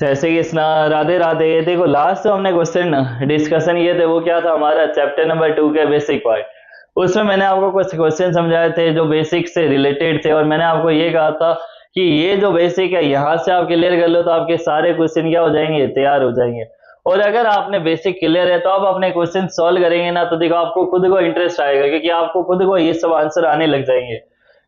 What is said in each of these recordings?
जैसे कि इस ना राधे राधे। देखो लास्ट जो हमने क्वेश्चन डिस्कशन किए थे वो क्या था, हमारा चैप्टर नंबर 2 के बेसिक पार्ट। उसमें मैंने आपको कुछ क्वेश्चन समझाए थे जो बेसिक से रिलेटेड थे, और मैंने आपको ये कहा था कि ये जो बेसिक है यहाँ से आप क्लियर कर लो तो आपके सारे क्वेश्चन क्या हो जाएंगे, तैयार हो जाएंगे। और अगर आपने बेसिक क्लियर है तो आप अपने क्वेश्चन सॉल्व करेंगे ना, तो देखो आपको खुद को इंटरेस्ट आएगा, क्योंकि आपको खुद को ये सब आंसर आने लग जाएंगे।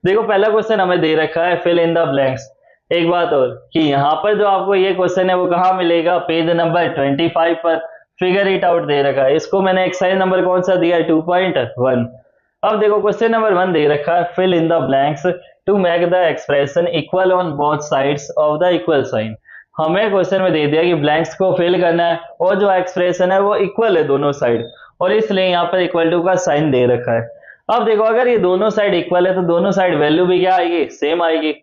देखो पहला क्वेश्चन हमें दे रखा है फिल इन द ब्लैंक्स। एक बात और कि यहाँ पर जो आपको ये क्वेश्चन है वो कहाँ मिलेगा, पेज नंबर 25 पर फिगर इट आउट दे रखा है। इसको मैंने एक्सरसाइज नंबर कौन सा दिया है, 2.1। अब देखो क्वेश्चन नंबर 1 दे रखा है fill in the blanks to make the expression equal on both sides of the equal sign. हमें क्वेश्चन में दे दिया कि ब्लैंक्स को फिल करना है और जो एक्सप्रेशन है वो इक्वल है दोनों साइड, और इसलिए यहाँ पर इक्वल टू का साइन दे रखा है। अब देखो अगर ये दोनों साइड इक्वल है तो दोनों साइड वैल्यू भी क्या आएगी, सेम आएगी।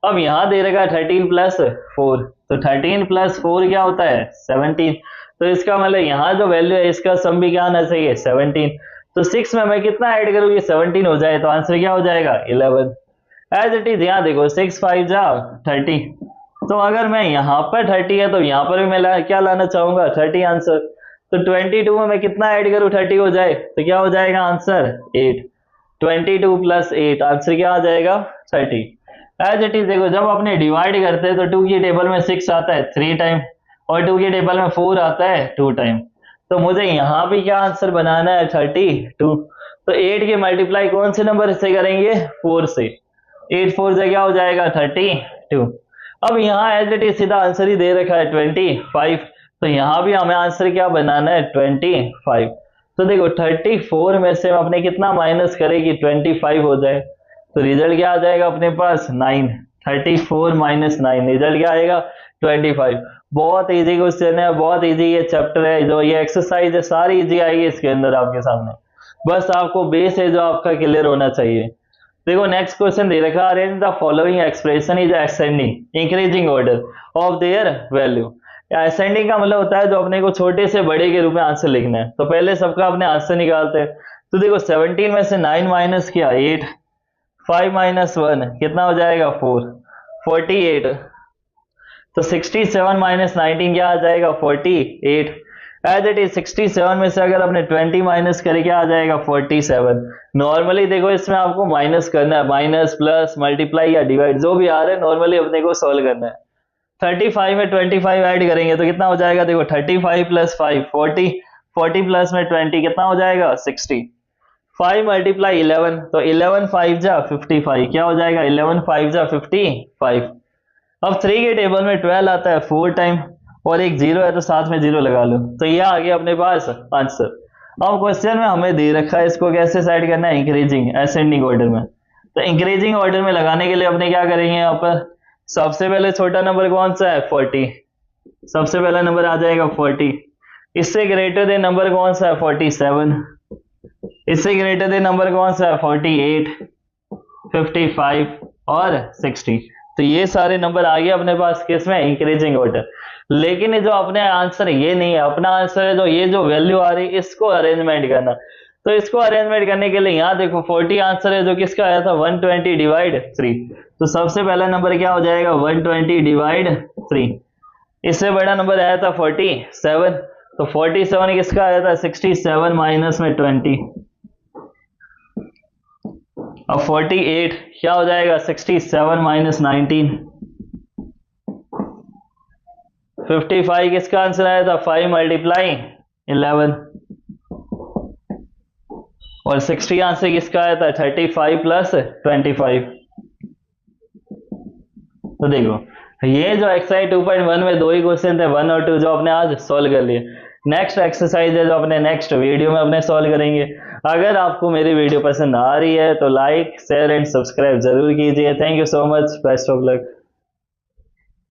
अब यहाँ दे रखा है 13 + 4, तो 13 + 4 क्या होता है, 17। तो इसका मतलब यहाँ जो वैल्यू है इसका सम भी क्या आना चाहिए, 17। तो 6 में मैं कितना ऐड करूँ, ये 17 हो जाए, तो आंसर क्या हो जाएगा, 11। एज इट इज यहाँ देखो 6 × 5 = 30। तो अगर मैं यहाँ पर 30 है तो यहाँ पर भी मैं क्या लाना चाहूंगा, 30 आंसर। तो 22 में मैं कितना ऐड करूँ, 30 हो जाए, तो क्या हो जाएगा आंसर, 8। 22 + 8 आंसर क्या आ जाएगा, 30। एज इट इज देखो जब अपने डिवाइड करते हैं तो 2 की टेबल में 6 आता है 3 टाइम, और 2 की टेबल में 4 आता है 2 टाइम। तो मुझे यहाँ भी क्या आंसर बनाना है, 32। तो 8 के मल्टीप्लाई कौन से नंबर से करेंगे, 4 से। 8 4 से क्या हो जाएगा, 32। अब यहाँ एज इट इज सीधा आंसर ही दे रखा है 25, तो यहाँ भी हमें आंसर क्या बनाना है, 25। तो देखो 34 में से अपने कितना माइनस करें कि 25 हो जाए, तो रिजल्ट क्या आ जाएगा अपने पास, 9। 34 - 9 रिजल्ट क्या आएगा, 25। बहुत इजी क्वेश्चन है, बहुत इजी ये चैप्टर है, जो ये एक्सरसाइज है सारी इजी आएगी इसके अंदर आपके सामने। बस आपको बेस है जो आपका क्लियर होना चाहिए। देखो नेक्स्ट क्वेश्चन दे रखा, arrange the following expression is ascending increasing order of their value. Ascending का मतलब होता है जो अपने को छोटे से बड़े के रूप में आंसर लिखना है। तो पहले सबका अपने आंसर निकालते हैं। तो देखो 17 में से 9 माइनस किया 8, 5 - 1 कितना हो जाएगा, 4, 48। तो 67 - 19 क्या आ जाएगा, 48। एज इट इज 67 में से अगर अपने 20 माइनस करें क्या आ जाएगा, 47। नॉर्मली देखो इसमें आपको माइनस करना है, माइनस प्लस मल्टीप्लाई या डिवाइड जो भी आ रहा है नॉर्मली अपने को सॉल्व करना है। 35 में 25 ऐड करेंगे तो कितना हो जाएगा, देखो 35 + 5 40, 40 प्लस में 20 कितना हो जाएगा, 60। 5 × 11, तो 11 5 = 55 क्या हो जाएगा, 11 5 = 55। अब 3 के टेबल में 12 आता है 4 टाइम, और एक 0 है तो साथ में 0 लगा लो, तो ये आ गया अपने पास आंसर। अब क्वेश्चन में हमें दे रखा है इसको कैसे सेट करना है, इंक्रीजिंग असेंडिंग ऑर्डर में। तो इंक्रीजिंग ऑर्डर में लगाने के लिए अपने क्या करेंगे, यहाँ पर सबसे पहले छोटा नंबर कौन सा है, 40। सबसे पहला नंबर आ जाएगा 40। इससे ग्रेटर देन नंबर कौन सा है, 47। इससे ग्रेटर देन नंबर कौन सा है, 48, 55 और 60। तो ये सारे नंबर आ गए अपने पास किसमें, इंक्रीजिंग ऑर्डर। लेकिन ये जो अपने आंसर ये नहीं है, अपना आंसर है जो ये जो वैल्यू आ रही है इसको अरेंजमेंट करना। तो इसको अरेंजमेंट करने के लिए यहाँ देखो 40 आंसर है जो किसका आया था, 120 / 3। तो सबसे पहला नंबर क्या हो जाएगा, 120 / 3। इससे बड़ा नंबर आया था 47, तो 47 किसका आया था, 67 माइनस में 20। अब 48 क्या हो जाएगा, 67 - 19। 55 किसका आंसर आया था, 5 × 11। और 60 आंसर किसका आया था, 35 + 25। तो देखो ये जो एक्सरसाइज 2.1 में 2 ही क्वेश्चन थे, 1 और 2, जो अपने आज सॉल्व कर लिए। नेक्स्ट एक्सरसाइज है जो अपने नेक्स्ट वीडियो में अपने सॉल्व करेंगे। अगर आपको मेरी वीडियो पसंद आ रही है तो लाइक शेयर एंड सब्सक्राइब जरूर कीजिए। Thank you so much, best of luck.